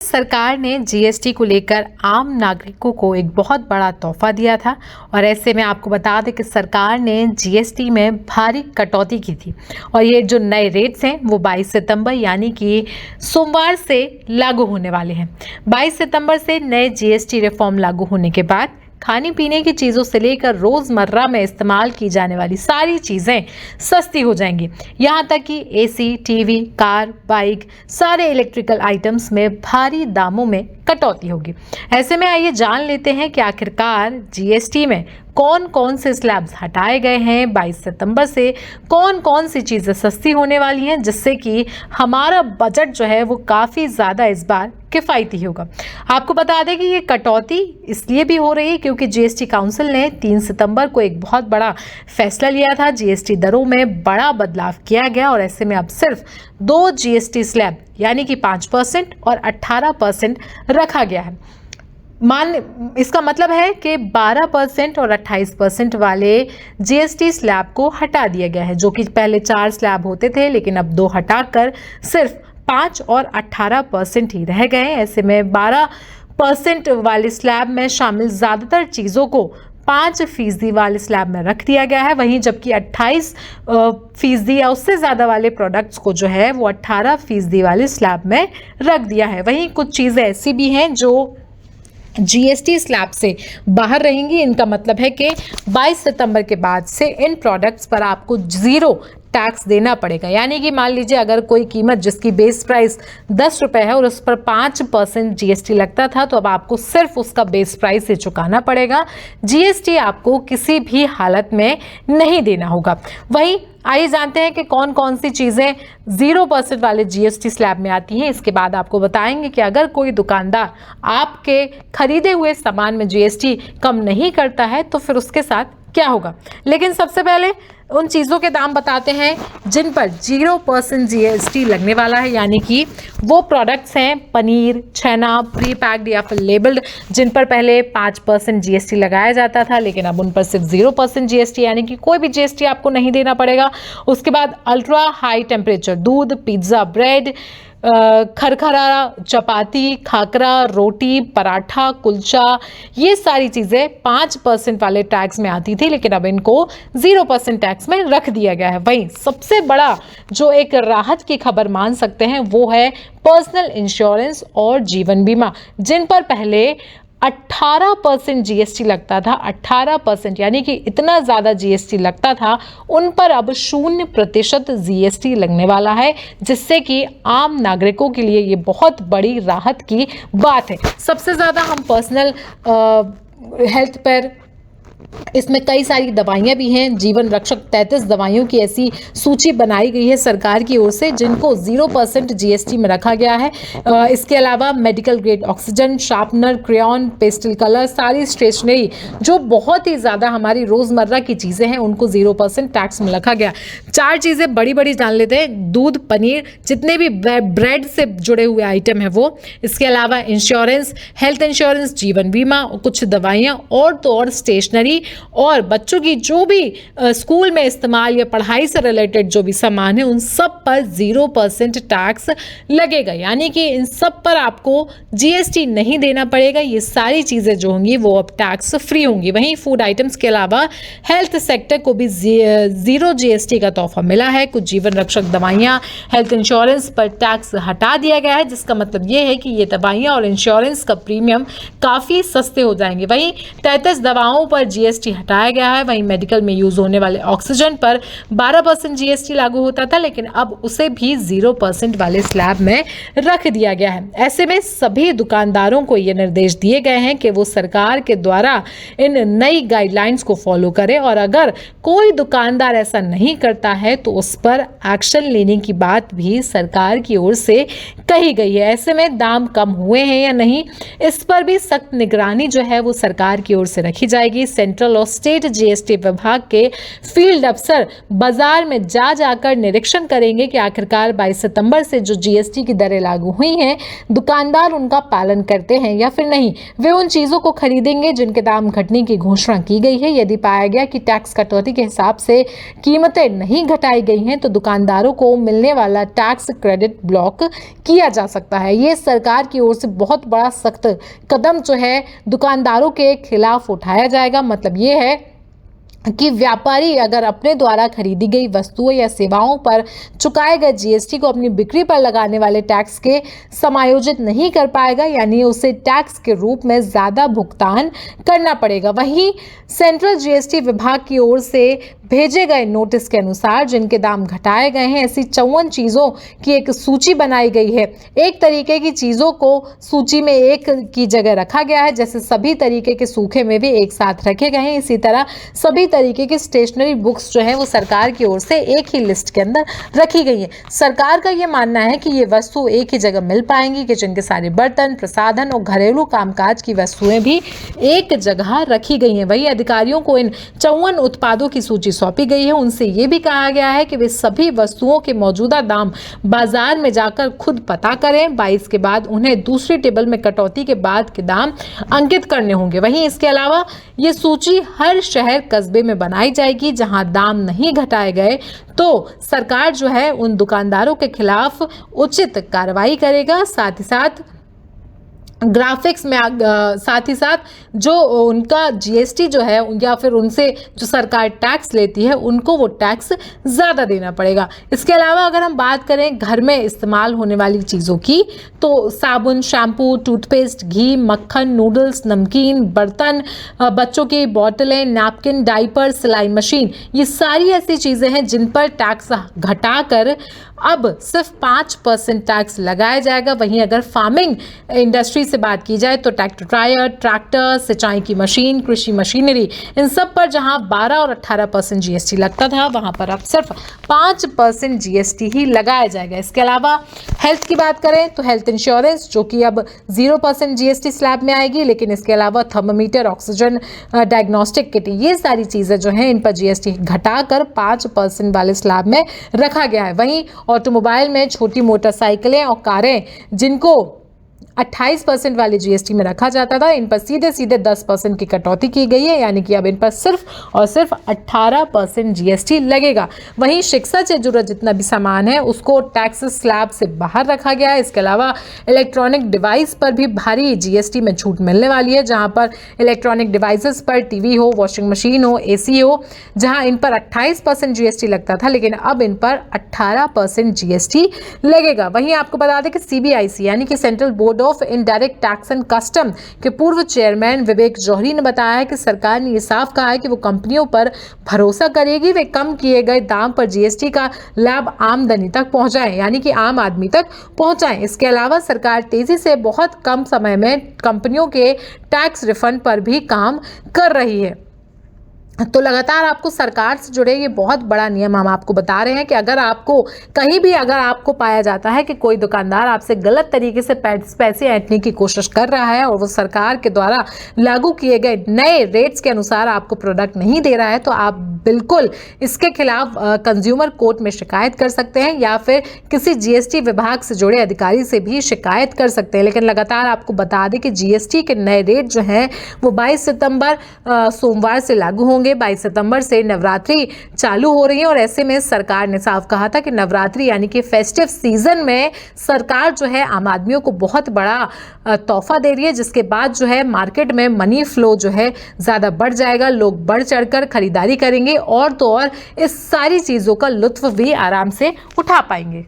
सरकार ने जीएसटी को लेकर आम नागरिकों को एक बहुत बड़ा तोहफा दिया था और ऐसे में आपको बता दें कि सरकार ने जीएसटी में भारी कटौती की थी और ये जो नए रेट्स हैं वो 22 सितंबर यानी कि सोमवार से लागू होने वाले हैं। 22 सितंबर से नए जीएसटी रिफॉर्म लागू होने के बाद खाने पीने की चीज़ों से लेकर रोज़मर्रा में इस्तेमाल की जाने वाली सारी चीज़ें सस्ती हो जाएंगी। यहाँ तक कि एसी, टीवी, कार, बाइक, सारे इलेक्ट्रिकल आइटम्स में भारी दामों में कटौती होगी। ऐसे में आइए जान लेते हैं कि आखिरकार जीएसटी में कौन कौन से स्लैब्स हटाए गए हैं। 22 सितंबर से कौन कौन सी चीज़ें सस्ती होने वाली हैं जिससे कि हमारा बजट जो है वो काफ़ी ज़्यादा इस बार किफ़ायती होगा। आपको बता दें कि ये कटौती इसलिए भी हो रही है क्योंकि जीएसटी काउंसिल ने 3 सितंबर को एक बहुत बड़ा फैसला लिया था। जीएसटी दरों में बड़ा बदलाव किया गया और ऐसे में अब सिर्फ 2 जीएसटी स्लैब यानी कि 5% और 18% रखा गया है। इसका मतलब है कि 12% और 28% वाले जीएसटी स्लैब को हटा दिया गया है, जो कि पहले 4 स्लैब होते थे लेकिन अब 2 हटाकर सिर्फ 5 और 18% ही रह गए। ऐसे में 12% वाले स्लैब में शामिल ज़्यादातर चीज़ों को 5% वाले स्लैब में रख दिया गया है, वहीं जबकि 28% या उससे ज़्यादा वाले प्रोडक्ट्स को जो है वो 18% वाले स्लैब में रख दिया है। वहीं कुछ चीज़ें ऐसी भी हैं जो जीएसटी स्लैब से बाहर रहेंगी। इनका मतलब है कि 22 सितंबर के बाद से इन प्रोडक्ट्स पर आपको 0 टैक्स देना पड़ेगा। यानी कि मान लीजिए अगर कोई कीमत जिसकी बेस प्राइस 10 रुपये है और उस पर 5% जीएसटी लगता था तो अब आपको सिर्फ उसका बेस प्राइस ही चुकाना पड़ेगा। जीएसटी आपको किसी भी हालत में नहीं देना होगा। वहीं आइए जानते हैं कि कौन कौन सी चीज़ें 0% वाले जीएसटी स्लैब में आती हैं। इसके बाद आपको बताएंगे कि अगर कोई दुकानदार आपके खरीदे हुए सामान में जीएसटी कम नहीं करता है तो फिर उसके साथ क्या होगा। लेकिन सबसे पहले उन चीज़ों के दाम बताते हैं जिन पर 0% जीएसटी लगने वाला है, यानी कि वो प्रोडक्ट्स हैं पनीर, छेना, प्री पैक्ड या फिर लेबल्ड, जिन पर पहले 5% जीएसटी लगाया जाता था लेकिन अब उन पर सिर्फ 0% जीएसटी यानी कि कोई भी जीएसटी आपको नहीं देना पड़ेगा। उसके बाद अल्ट्रा हाई टेम्परेचर दूध, पिज्ज़ा, ब्रेड, खरखरा, चपाती, खाकरा, रोटी, पराठा, कुलचा, ये सारी चीज़ें 5% वाले टैक्स में आती थी लेकिन अब इनको 0% टैक्स में रख दिया गया है। वहीं सबसे बड़ा जो एक राहत की खबर मान सकते हैं वो है पर्सनल इंश्योरेंस और जीवन बीमा, जिन पर पहले 18% जीएसटी लगता था। 18% यानी कि इतना ज़्यादा जीएसटी लगता था, उन पर अब 0% जीएसटी लगने वाला है, जिससे कि आम नागरिकों के लिए ये बहुत बड़ी राहत की बात है। सबसे ज़्यादा हम पर्सनल हेल्थ पर इसमें कई सारी दवाइयाँ भी हैं। जीवन रक्षक 33 दवाइयों की ऐसी सूची बनाई गई है सरकार की ओर से जिनको 0% जीएसटी में रखा गया है। इसके अलावा medical grade oxygen, sharpener, crayon, pastel colour, सारी स्टेशनरी जो बहुत ही ज़्यादा हमारी रोज़मर्रा की चीज़ें हैं उनको 0% टैक्स में रखा गया। 4 चीज़ें बड़ी बड़ी जान लेते हैं। दूध, पनीर, जितने भी ब्रेड से जुड़े हुए आइटम है वो। इसके अलावा इंश्योरेंस, हेल्थ इंश्योरेंस, जीवन बीमा, कुछ दवाइयाँ और तो और स्टेशनरी और बच्चों की जो भी स्कूल में इस्तेमाल या पढ़ाई से रिलेटेड जो भी सामान है उन सब पर 0% टैक्स लगेगा। यानी कि इन सब पर आपको जीएसटी नहीं देना पड़ेगा। ये सारी चीज़ें जो होंगी वो अब टैक्स फ्री होंगी। वहीं फूड आइटम्स के अलावा हेल्थ सेक्टर को भी 0 जीएसटी का तोहफा मिला है। कुछ जीवन रक्षक दवाइयाँ, हेल्थ इंश्योरेंस पर टैक्स हटा दिया गया है, जिसका मतलब ये है कि ये दवाइयाँ और इंश्योरेंस का प्रीमियम काफ़ी सस्ते हो जाएंगे। वहीं 33 दवाओं पर जीएसटी हटाया गया है। वहीं मेडिकल में यूज होने वाले ऑक्सीजन पर 12% जीएसटी लागू होता था लेकिन अब उसे भी 0% वाले स्लैब में रख दिया गया है। ऐसे में सभी दुकानदारों को ये निर्देश दिए गए हैं कि वो सरकार के द्वारा इन नई गाइडलाइंस को फॉलो करें और अगर कोई दुकानदार ऐसा नहीं करता है तो उस पर एक्शन लेने की बात भी सरकार की ओर से कही गई है। ऐसे में दाम कम हुए हैं या नहीं, इस पर भी सख्त निगरानी जो है वो सरकार की ओर से रखी जाएगी। सेंट्रल और स्टेट जीएसटी विभाग के फील्ड अफसर बाजार में जाकर निरीक्षण करेंगे कि आखिरकार 22 सितंबर से जो जीएसटी की दरें लागू हुई हैं, दुकानदार उनका पालन करते हैं या फिर नहीं। वे उन चीजों को खरीदेंगे जिनके दाम घटने की घोषणा की गई है। यदि पाया गया कि टैक्स कटौती के हिसाब से कीमतें नहीं घटाई गई हैं, तो दुकानदारों को मिलने वाला टैक्स क्रेडिट ब्लॉक किया जा सकता है। ये सरकार की ओर से बहुत बड़ा सख्त कदम जो है दुकानदारों के खिलाफ उठाया जाएगा। मतलब ये है कि व्यापारी अगर अपने द्वारा खरीदी गई वस्तुओं या सेवाओं पर चुकाए गए जीएसटी को अपनी बिक्री पर लगाने वाले टैक्स के समायोजित नहीं कर पाएगा, यानी उसे टैक्स के रूप में ज्यादा भुगतान करना पड़ेगा। वहीं सेंट्रल जीएसटी विभाग की ओर से भेजे गए नोटिस के अनुसार जिनके दाम घटाए गए हैं, ऐसी 54 चीजों की एक सूची बनाई गई है। एक तरीके की चीजों को सूची में एक की जगह रखा गया है, जैसे सभी तरीके के सूखे में भी एक साथ रखे गए हैं। इसी तरह सभी तरीके की स्टेशनरी बुक्स जो है वो सरकार की ओर से एक ही लिस्ट के अंदर रखी गई है। सरकार का ये मानना है कि ये वस्तु एक ही जगह मिल पाएंगी, किचन के सारे बर्तन, प्रसाधन और घरेलू कामकाज की वस्तुएं भी एक जगह रखी गई हैं। वही अधिकारियों को इन 54 उत्पादों की सूची सौंपी गई है। उनसे ये भी कहा गया है कि वे सभी वस्तुओं के मौजूदा दाम बाजार में जाकर खुद पता करें। 22 के बाद उन्हें दूसरी टेबल में कटौती के बाद के दाम अंकित करने होंगे। वहीं इसके अलावा ये सूची हर शहर कस्बे में बनाई जाएगी जहां दाम नहीं घटाए गए, तो सरकार जो है उन दुकानदारों के खिलाफ उचित कार्रवाई करेगा। साथ ही साथ ग्राफिक्स में साथ ही साथ जो उनका जीएसटी जो है या फिर उनसे जो सरकार टैक्स लेती है उनको वो टैक्स ज़्यादा देना पड़ेगा। इसके अलावा अगर हम बात करें घर में इस्तेमाल होने वाली चीज़ों की, तो साबुन, शैम्पू, टूथपेस्ट, घी, मक्खन, नूडल्स, नमकीन, बर्तन, बच्चों की बोतलें, नैपकिन, डाइपर, सिलाई मशीन, ये सारी ऐसी चीज़ें हैं जिन पर टैक्स घटाकर अब सिर्फ 5% टैक्स लगाया जाएगा। वहीं अगर फार्मिंग इंडस्ट्री से बात की जाए तो ट्रैक्टर टायर, ट्रैक्टर, सिंचाई की मशीन, कृषि मशीनरी, इन सब पर जहां 12 और 18% जीएसटी लगता था, वहां पर अब सिर्फ 5% जीएसटी ही लगाया जाएगा। इसके अलावा हेल्थ की बात करें तो हेल्थ इंश्योरेंस जो कि अब 0% जीएसटी स्लैब में आएगी, लेकिन इसके अलावा थर्मामीटर, ऑक्सीजन, डायग्नोस्टिक किट, ये सारी चीज़ें जो हैं इन पर जीएसटी घटाकर 5% वाले स्लैब में रखा गया है। वहीं ऑटोमोबाइल में छोटी मोटरसाइकिलें और कारें जिनको 28% वाले जीएसटी में रखा जाता था, इन पर सीधे सीधे 10% की कटौती की गई है, यानी कि अब इन पर सिर्फ और सिर्फ 18% जीएसटी लगेगा। वहीं शिक्षा से जुड़ा जितना भी सामान है उसको टैक्स स्लैब से बाहर रखा गया है। इसके अलावा इलेक्ट्रॉनिक डिवाइस पर भी भारी जीएसटी में छूट मिलने वाली है, जहां पर इलेक्ट्रॉनिक डिवाइसेस पर टीवी हो, वॉशिंग मशीन हो, एसी हो, जहां इन पर 28% जीएसटी लगता था, लेकिन अब इन पर 18% जीएसटी लगेगा। वहीं आपको बता दें कि सीबीआईसी यानी कि central board of indirect tax and custom के पूर्व चेयरमैन विवेक जौहरी ने बताया है कि सरकार ने ये साफ कहा है कि वो कंपनियों पर भरोसा करेगी, वे कम किए गए दाम पर जीएसटी का लाभ आमदनी तक पहुंचाएं, यानी कि आम आदमी तक पहुंचाएं। इसके अलावा सरकार तेजी से बहुत कम समय में कंपनियों के टैक्स रिफंड पर भी काम कर रही है। तो लगातार आपको सरकार से जुड़े ये बहुत बड़ा नियम हम आपको बता रहे हैं कि अगर आपको कहीं भी अगर आपको पाया जाता है कि कोई दुकानदार आपसे गलत तरीके से पैसे ऐंठने की कोशिश कर रहा है और वो सरकार के द्वारा लागू किए गए नए रेट्स के अनुसार आपको प्रोडक्ट नहीं दे रहा है, तो आप बिल्कुल इसके खिलाफ कंज्यूमर कोर्ट में शिकायत कर सकते हैं या फिर किसी जीएसटी विभाग से जुड़े अधिकारी से भी शिकायत कर सकते हैं। लेकिन लगातार आपको बता दें कि जीएसटी के नए रेट जो हैं वो 22 सितंबर सोमवार से लागू होंगे। 22 सितंबर से नवरात्रि चालू हो रही है और ऐसे में सरकार ने साफ कहा था कि नवरात्रि यानी कि फेस्टिव सीजन में सरकार जो है आम आदमियों को बहुत बड़ा तोहफा दे रही है, जिसके बाद जो है मार्केट में मनी फ्लो जो है ज़्यादा बढ़ जाएगा, लोग बढ़ चढ़कर खरीदारी करेंगे और तो और इस सारी चीज़ों का लुत्फ भी आराम से उठा पाएंगे।